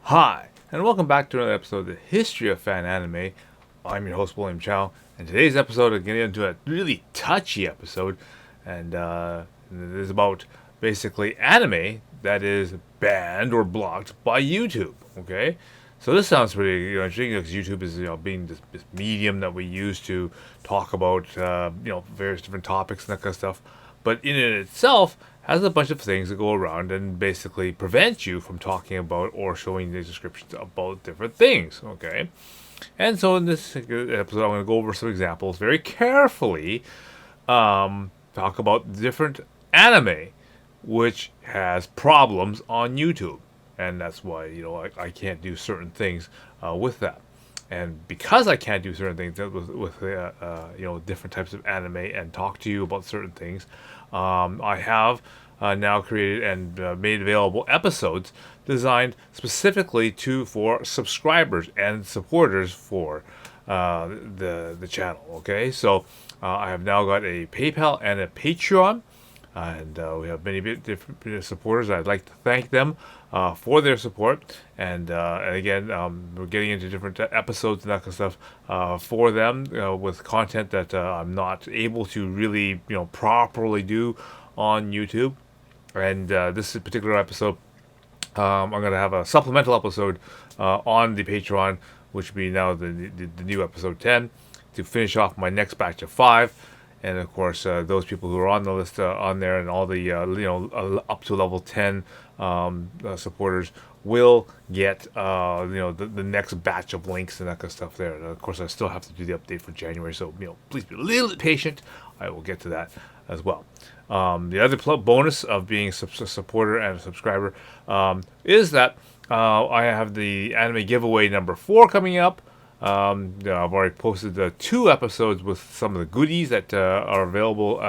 Hi, and welcome back to another episode of the History of Fan Anime. I'm your host, William Chow, and today's episode is getting into a really touchy episode, and it is about basically anime that is banned or blocked by YouTube. Okay, so this sounds pretty interesting because YouTube is being this medium that we use to talk about various different topics and that kind of stuff, but in it itself has a bunch of things that go around and basically prevent you from talking about or showing the descriptions about different things. Okay, and so in this episode, I'm going to go over some examples very carefully. Talk about different anime which has problems on YouTube, and that's why I can't do certain things with that. And because I can't do certain things with different types of anime and talk to you about certain things, I have now created and made available episodes designed specifically for subscribers and supporters for the channel. Okay, so I have now got a PayPal and a Patreon. And we have many different supporters. I'd like to thank them for their support. And again, we're getting into different episodes and that kind of stuff for them with content that I'm not able to really, properly do on YouTube. And this particular episode, I'm going to have a supplemental episode on the Patreon, which will be now the new episode 10, to finish off my next batch of 5. And of course, those people who are on the list on there, and all the up to level 10 supporters will get the next batch of links and that kind of stuff there. And of course, I still have to do the update for January, so please be a little bit patient. I will get to that as well. The other bonus of being a supporter and a subscriber is that I have the anime giveaway number 4 coming up. I've already posted 2 episodes with some of the goodies that are available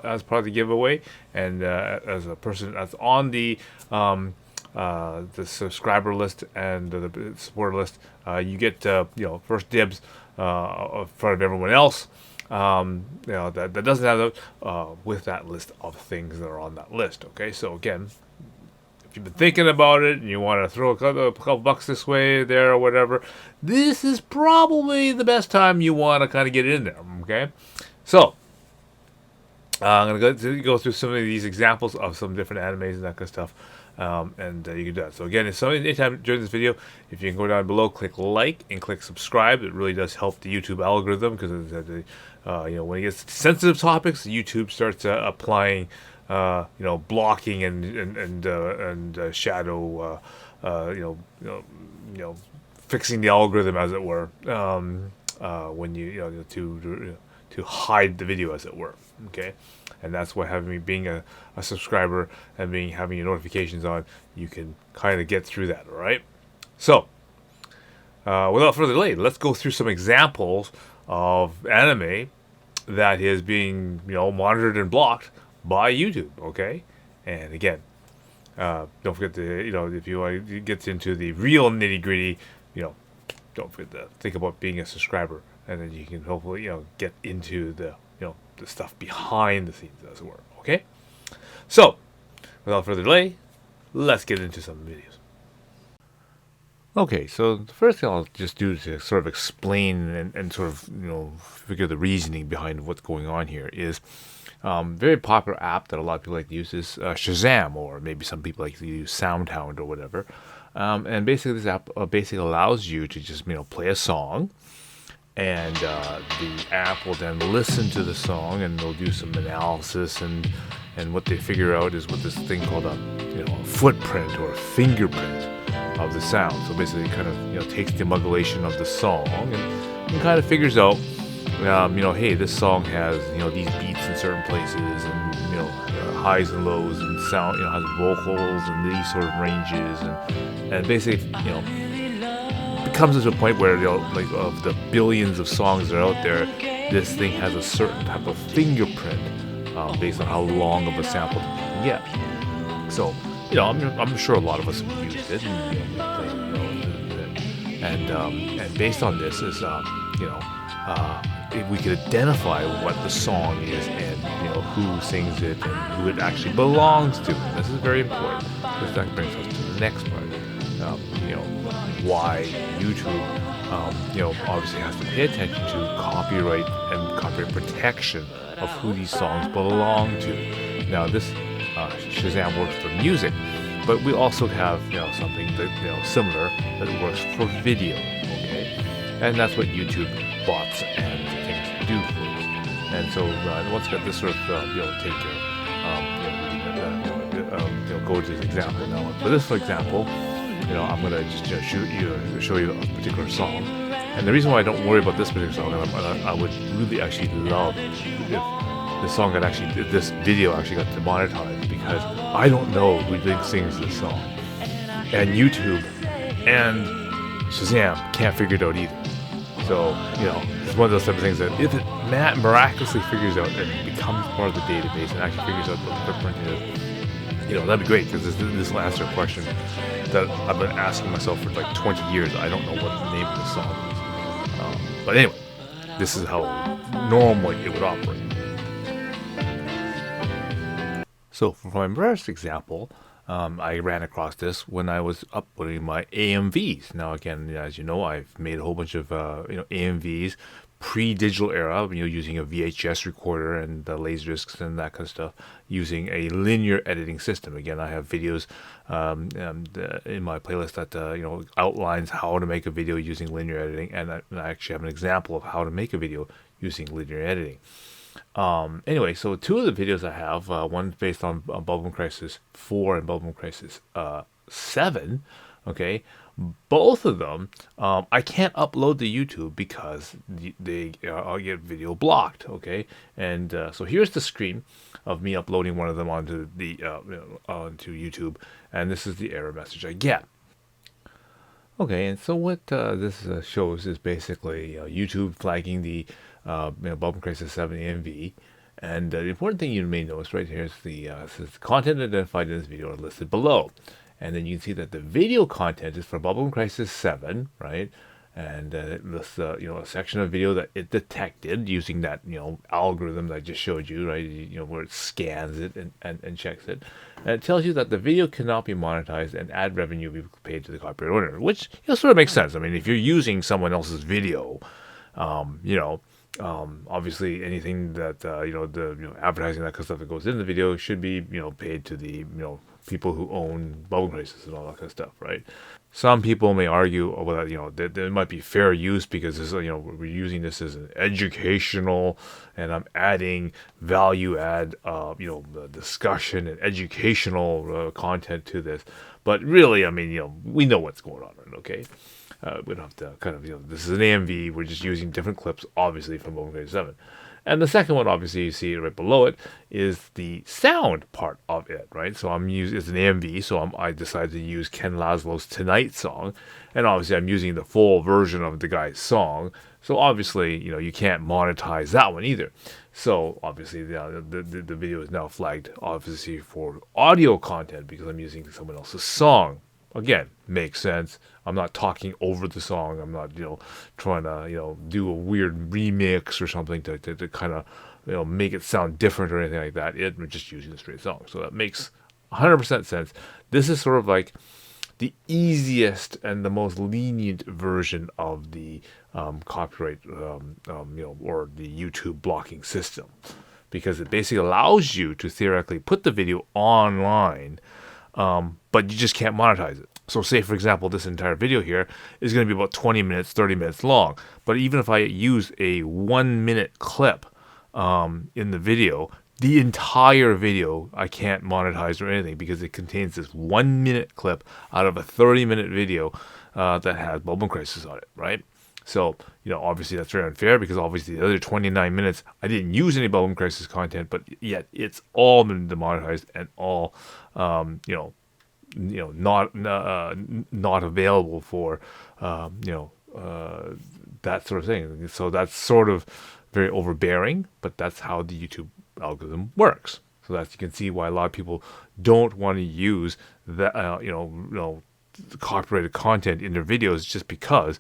as part of the giveaway, and as a person that's on the subscriber list and the supporter list, you get first dibs in front of everyone else. That doesn't have with that list of things that are on that list. Okay, so again, if you've been thinking about it and you want to throw a couple bucks this way, there, or whatever, this is probably the best time you want to kind of get in there. Okay, so I'm going to go through some of these examples of some different animes and that kind of stuff, and you can do that. So again, if anytime during this video, if you can go down below, click like and click subscribe. It really does help the YouTube algorithm, because when it gets to sensitive topics, YouTube starts applying blocking and shadow, fixing the algorithm, as it were, when to hide the video, as it were. Okay, and that's why being a subscriber and having your notifications on, you can kind of get through that. All right. So, without further delay, let's go through some examples of anime that is being monitored and blocked by YouTube. Okay, and again, don't forget to if you want to get into the real nitty gritty, don't forget to think about being a subscriber, and then you can hopefully get into the the stuff behind the scenes, as it were. Okay, so without further delay, let's get into some videos. Okay, so the first thing I'll just do to sort of explain and sort of figure the reasoning behind what's going on here is very popular app that a lot of people like to use is Shazam, or maybe some people like to use SoundHound or whatever. And basically, this app basically allows you to just play a song, and the app will then listen to the song, and they'll do some analysis, and what they figure out is what this thing called a footprint or a fingerprint of the sound. So basically, it kind of takes the modulation of the song and kind of figures out, hey, this song has these beats in certain places, and highs and lows, and sound has vocals and these sort of ranges, and basically it comes to a point where like of the billions of songs that are out there, this thing has a certain type of fingerprint based on how long of a sample you can get. So I'm sure a lot of us have used it, and based on this is if we could identify what the song is, and who sings it and who it actually belongs to. And this is very important, because that brings us to the next part. why YouTube, obviously has to pay attention to copyright and copyright protection of who these songs belong to. Now, this Shazam works for music, but we also have something that similar that works for video. Okay, and that's what YouTube bots and things do for us. And so once you got this sort of take go to this example now. For this example, I'm gonna just show you a particular song. And the reason why I don't worry about this particular song, I would really actually love if this video actually got demonetized, because I don't know who sings this song, and YouTube and Shazam can't figure it out either. So it's one of those type of things that if it miraculously figures out and it becomes part of the database and actually figures out what the footprint is, that'd be great, because this will answer a question that I've been asking myself for like 20 years. I don't know what the name of the song is. But anyway, this is how normally it would operate. So for my first example, I ran across this when I was uploading my AMVs. Now again, as you know, I've made a whole bunch of AMVs pre-digital era, using a VHS recorder and the laserdiscs and that kind of stuff, using a linear editing system. Again, I have videos in my playlist that outlines how to make a video using linear editing, and I actually have an example of how to make a video using linear editing. Anyway, so two of the videos I have, one's based on Bubblegum Crisis 4 and Bubblegum Crisis 7, okay? Both of them, I can't upload to YouTube because they get video blocked, okay? And so here's the screen of me uploading one of them onto onto YouTube, and this is the error message I get. Okay, and so what this shows is basically YouTube flagging the Bubblegum Crisis 7 AMV. And the important thing you may notice right here is says content identified in this video are listed below. And then you can see that the video content is for Bubblegum Crisis 7, right? And it lists a section of video that it detected using that algorithm that I just showed you, right? Where it scans it and checks it. And it tells you that the video cannot be monetized and ad revenue will be paid to the copyright owner, which sort of makes sense. I mean, if you're using someone else's video, obviously anything that the advertising, that kind of stuff that goes in the video should be paid to the people who own Bubblegum Crisis and all that kind of stuff, right? Some people may argue that there might be fair use because this, we're using this as an educational, and I'm adding value add discussion and educational content to this. But really, I mean, we know what's going on, right? Okay. We don't have to kind of, this is an AMV. We're just using different clips, obviously, from Bubblegum Crisis 7. And the second one, obviously, you see right below it, is the sound part of it, right? So it's an AMV, so I decided to use Ken Laszlo's Tonight song. And obviously, I'm using the full version of the guy's song. So obviously, you can't monetize that one either. So obviously, the video is now flagged, obviously, for audio content because I'm using someone else's song. Again, makes sense. I'm not talking over the song. I'm not, trying to, do a weird remix or something to kind of, make it sound different or anything like that. We're just using the straight song. So that makes 100% sense. This is sort of like the easiest and the most lenient version of the copyright, or the YouTube blocking system, because it basically allows you to theoretically put the video online, but you just can't monetize it. So say, for example, this entire video here is going to be about 20 minutes, 30 minutes long. But even if I use a 1-minute clip in the video, the entire video I can't monetize or anything because it contains this 1-minute clip out of a 30-minute video that has Bubblegum Crisis on it, right? So, obviously that's very unfair because obviously the other 29 minutes, I didn't use any Bubblegum Crisis content, but yet it's all been demonetized and all, not available for, that sort of thing. So that's sort of very overbearing, but that's how the YouTube algorithm works. So that you can see why a lot of people don't want to use that, copyrighted content in their videos, just because,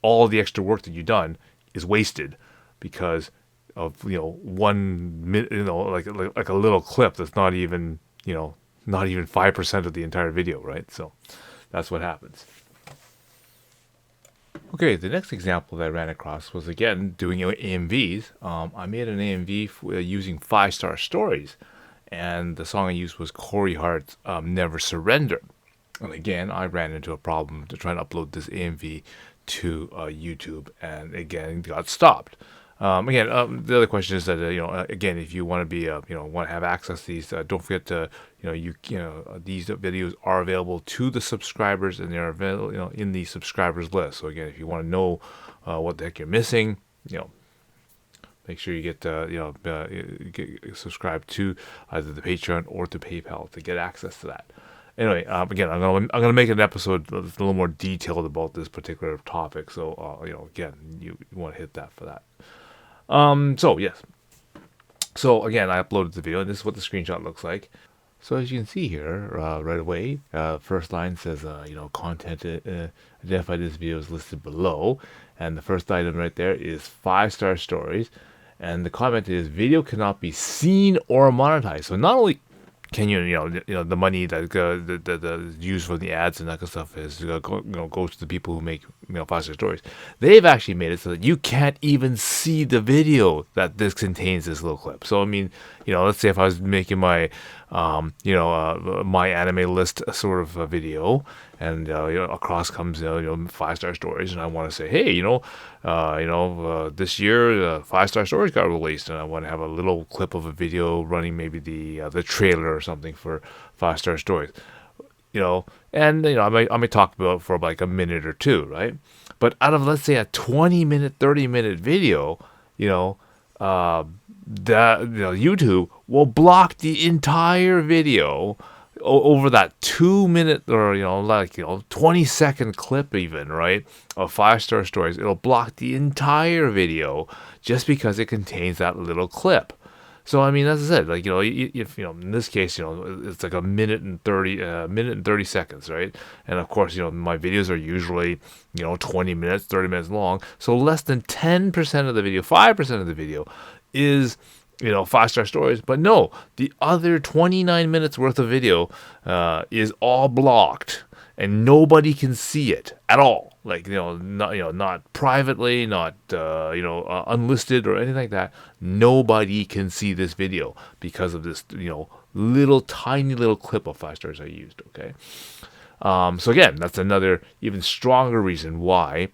all the extra work that you've done is wasted because of 1 minute, like a little clip that's not even 5% of the entire video, right? So that's what happens. Okay, the next example that I ran across was again doing AMVs. I made an AMV using 5 Star Stories, and the song I used was Corey Hart's Never Surrender. And again, I ran into a problem to try and upload this AMV to YouTube, and again got stopped. Again, the other question is that again, if you want to be want to have access to these, don't forget to these videos are available to the subscribers, and they're available in the subscribers list. So again, if you want to know what the heck you're missing, make sure you get get subscribed to either the Patreon or to PayPal to get access to that. Anyway, again, I'm gonna make an episode that's a little more detailed about this particular topic. So again, you want to hit that for that. So yes. So again, I uploaded the video, and this is what the screenshot looks like. So as you can see here, right away, first line says, content identified this video is listed below, and the first item right there is 5 Star Stories, and the comment is video cannot be seen or monetized. So not only can the money that the used for the ads and that kind of stuff is goes to the people who make 5 Star Stories. They've actually made it so that you can't even see the video that this contains this little clip. So I mean, let's say if I was making my my anime list sort of a video, and across comes 5 Star Stories, and I want to say, hey, this year 5 Star Stories got released, and I want to have a little clip of a video running, maybe the trailer or something for 5 Star Stories, and I may talk about it for like a minute or two, right? But out of, let's say, a 20-minute, 30-minute video, that YouTube will block the entire video over that 2 minute or 20-second clip, even, right, of 5 Star Stories. It'll block the entire video just because it contains that little clip. So I mean, as I said, like if in this case, it's like a minute and 30 seconds, right? And of course, my videos are usually 20 minutes, 30 minutes long. So less than 10% of the video, 5% of the video, is 5 Star Stories. But no, the other 29 minutes worth of video is all blocked, and nobody can see it at all. Like not privately, not unlisted or anything like that. Nobody can see this video because of this little tiny little clip of 5 stars I used. Okay, so again, that's another even stronger reason why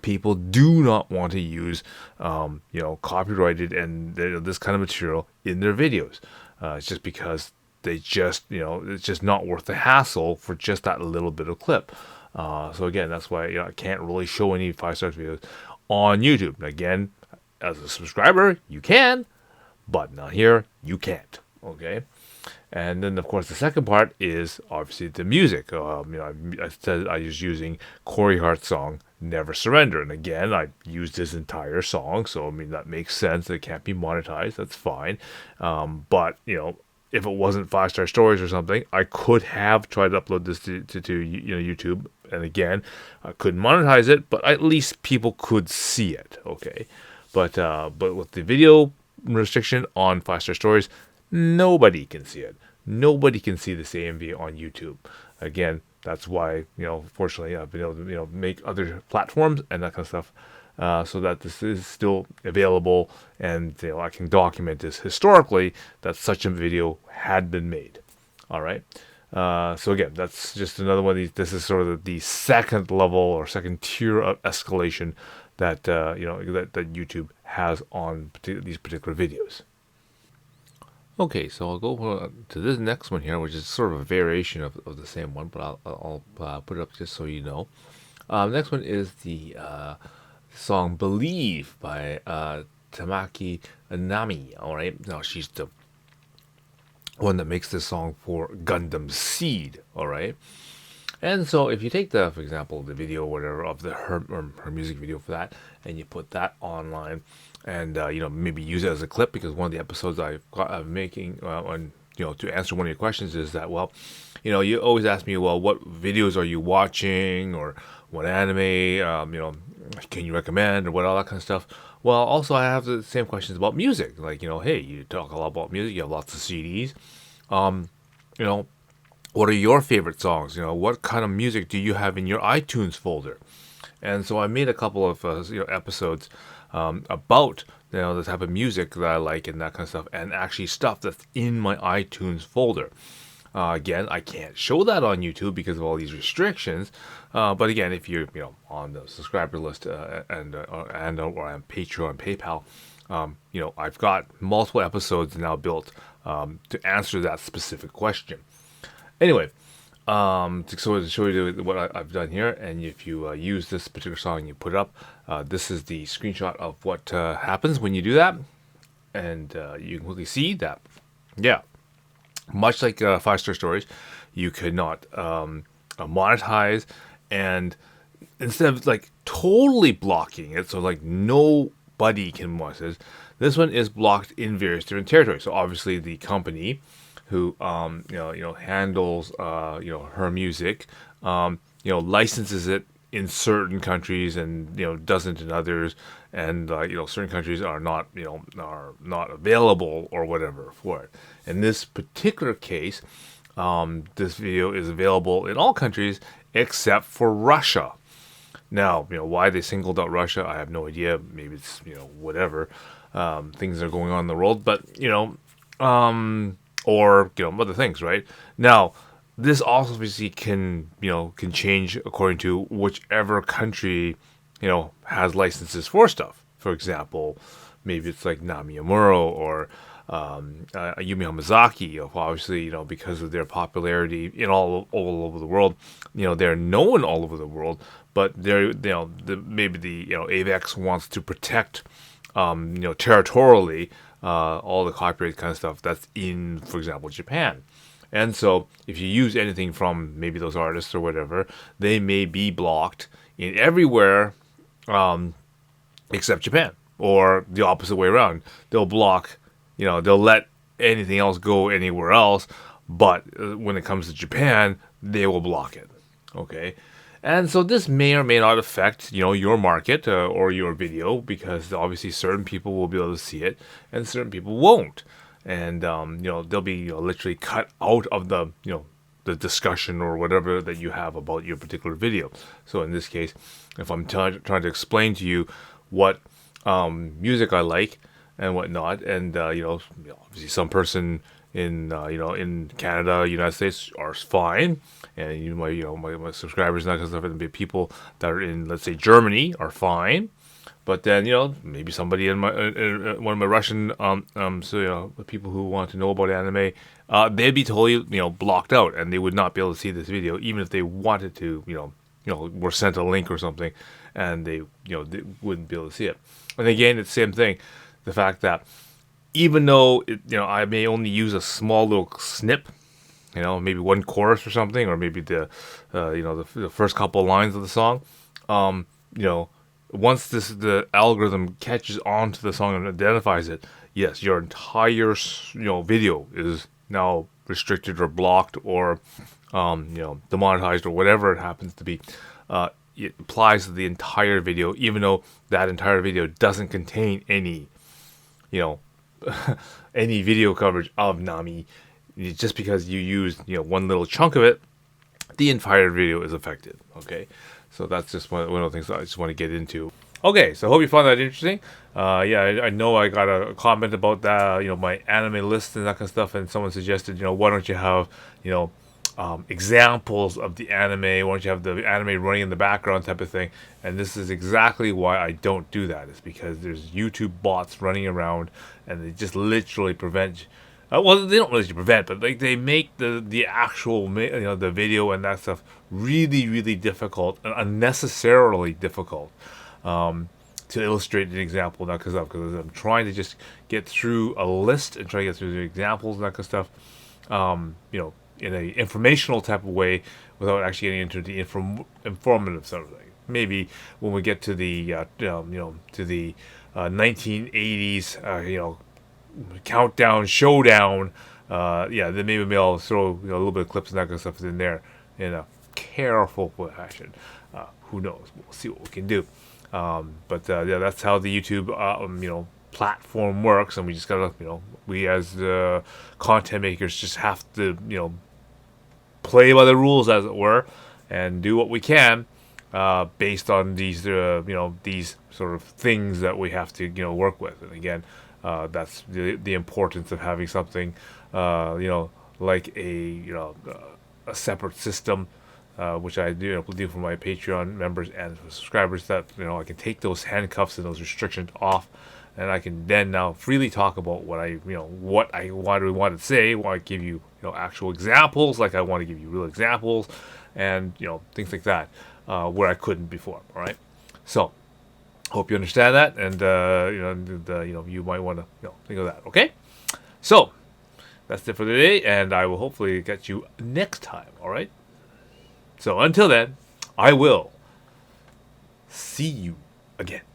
people do not want to use copyrighted and this kind of material in their videos. It's just because they just it's just not worth the hassle for just that little bit of clip. So again, that's why I can't really show any 5 Star videos on YouTube. Again, as a subscriber, you can, but not here, you can't. Okay. And then, of course, the second part is obviously the music. I said I was using Corey Hart's song "Never Surrender," and again, I used his entire song. So I mean, that makes sense. It can't be monetized. That's fine. But if it wasn't 5 Star Stories or something, I could have tried to upload this to YouTube. And again, I couldn't monetize it, but at least people could see it. Okay, but with the video restriction on 5 Star Stories, nobody can see it. Nobody can see this AMV on YouTube. Again, that's why fortunately I've been able to make other platforms and that kind of stuff, so that this is still available, and I can document this historically that such a video had been made. All right. So again, that's just another one of these. This is sort of the second level or second tier of escalation that that YouTube has on these particular videos. Okay, so I'll go to this next one here, which is sort of a variation of the same one, but I'll put it up just so you know. The next one is the song "Believe" by Tamaki Nami. All right, now she's the one that makes this song for Gundam Seed. All right, and so if you take for example, the video or whatever of her music video for that, and you put that online, and maybe use it as a clip, because one of the episodes I'm making on to answer one of your questions is that, well, you always ask me, well, what videos are you watching, or what anime can you recommend, or what all that kind of stuff. Well, also I have the same questions about music, like hey, you talk a lot about music, you have lots of CDs, what are your favorite songs? What kind of music do you have in your iTunes folder? And so I made a couple of episodes about the type of music that I like and that kind of stuff, and actually stuff that's in my iTunes folder. Again, I can't show that on YouTube because of all these restrictions. But again, if you're on the subscriber list or on Patreon, PayPal, I've got multiple episodes now built to answer that specific question. Anyway, to show you what I've done here, and if you use this particular song and you put it up, this is the screenshot of what happens when you do that, and you can quickly see that, yeah, much like 5-star stories, you could not monetize, and instead of like totally blocking it, so like nobody can monetize, this one is blocked in various different territories. So obviously the company who handles her music, licenses it in certain countries and doesn't in others, and certain countries are not available or whatever for it. In this particular case, this video is available in all countries except for Russia. Now, why they singled out Russia, I have no idea. Maybe it's whatever things are going on in the world, but or other things, right? Now, this also obviously can change according to whichever country has licenses for stuff. For example, maybe it's like Nami Amuro or Yumi Hamazaki. Obviously, because of their popularity in all over the world, they're known all over the world. But they're maybe the AVEX wants to protect territorially all the copyright kind of stuff that's in, for example, Japan. And so if you use anything from maybe those artists or whatever, they may be blocked in everywhere except Japan, or the opposite way around. They'll block, they'll let anything else go anywhere else, but when it comes to Japan, they will block it. Okay. And so this may or may not affect, your market or your video, because obviously certain people will be able to see it and certain people won't. And, they'll be literally cut out of the discussion or whatever that you have about your particular video. So in this case, if I'm trying to explain to you what music I like and whatnot, and, obviously some person in in Canada, United States are fine, and my subscribers and that kind of stuff, and be people that are in, let's say, Germany are fine, but then maybe somebody in my one of my Russian the people who want to know about anime, they'd be totally blocked out, and they would not be able to see this video even if they wanted to. Were sent a link or something, and they they wouldn't be able to see it. And again, it's the same thing, the fact that even though I may only use a small little snip, maybe one chorus or something, or maybe the first couple of lines of the song, once the algorithm catches on to the song and identifies it, yes, your entire video is now restricted or blocked or demonetized or whatever it happens to be. It applies to the entire video, even though that entire video doesn't contain any any video coverage of Nami. Just because you used one little chunk of it, the entire video is affected. Okay, so that's just one of the things that I just want to get into. Okay, so I hope you found that interesting. I know I got a comment about that, my anime list and that kind of stuff, and someone suggested, why don't you have, examples of the anime, why don't you have the anime running in the background type of thing. And this is exactly why I don't do that. It's because there's YouTube bots running around, and they just literally prevent, well, they don't really prevent, but like they make the actual the video and that stuff really, really difficult and unnecessarily difficult to illustrate an example, not because I'm trying to just get through a list and try to get through the examples and that kind of stuff, in a informational type of way, without actually getting into the informative sort of thing. Maybe when we get to the 1980s countdown showdown, then maybe I'll throw a little bit of clips and that kind of stuff in there in a careful fashion. Who knows? We'll see what we can do. But that's how the YouTube platform works, and we just gotta we as content makers just have to play by the rules, as it were, and do what we can based on these these sort of things that we have to work with. And again, that's the importance of having something like a separate system, which I do for my Patreon members and subscribers, that I can take those handcuffs and those restrictions off, and I can then now freely talk about what I want to say. Want to give you actual examples, like I want to give you real examples, and things like that, where I couldn't before. All right, so hope you understand that, and you might want to think of that. Okay, so that's it for today, and I will hopefully catch you next time. All right. So until then, I will see you again.